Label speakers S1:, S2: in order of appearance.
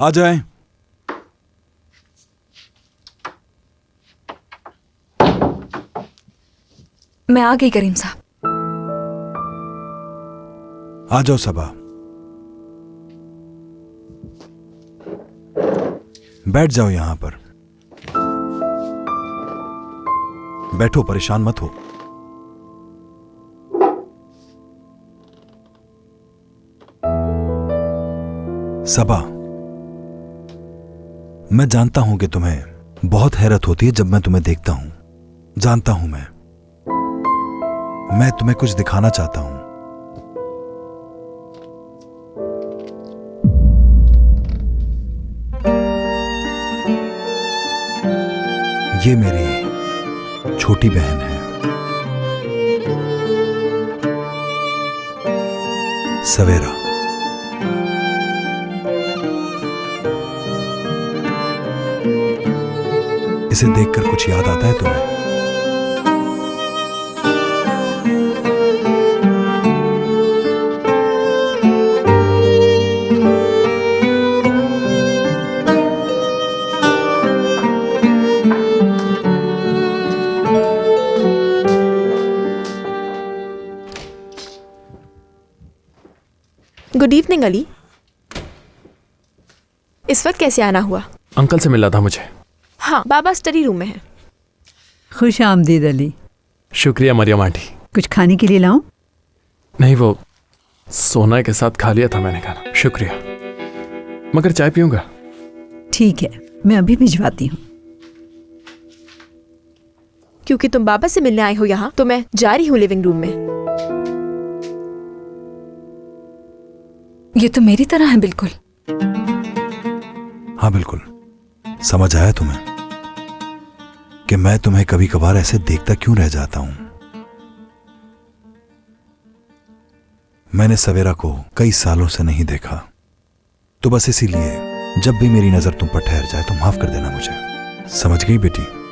S1: आ जाएं।
S2: मैं आ गई करीम साहब।
S1: आ जाओ सबा, बैठ जाओ यहां पर। बैठो, परेशान मत हो। सबा, मैं जानता हूं कि तुम्हें बहुत हैरत होती है जब मैं तुम्हें देखता हूं। जानता हूं मैं तुम्हें कुछ दिखाना चाहता हूं। ये मेरी छोटी बहन है सवेरा। इसे देखकर कुछ याद आता है तुम्हें?
S3: Good evening Ali. इस वक्त कैसे आना हुआ?
S4: अंकल से मिला था मुझे।
S3: हाँ, बाबा स्टडी रूम में है।
S5: खुश आमदीद अली।
S4: शुक्रिया मरियम आंटी।
S5: कुछ खाने के लिए लाऊं?
S4: नहीं, वो सोना के साथ खा लिया था मैंने खाना। शुक्रिया, मगर चाय पीऊंगा।
S5: ठीक है, मैं अभी भिजवाती हूँ।
S3: क्योंकि तुम बाबा से मिलने आए हो यहाँ, तो मैं जा रही हूँ लिविंग रूम में।
S2: ये तो मेरी तरह है बिल्कुल।
S1: हाँ बिल्कुल। समझ आया तुम्हें कि मैं तुम्हें कभी कभार ऐसे देखता क्यों रह जाता हूं? मैंने सवेरा को कई सालों से नहीं देखा, तो बस इसीलिए जब भी मेरी नजर तुम पर ठहर जाए तो माफ कर देना मुझे। समझ गई बेटी?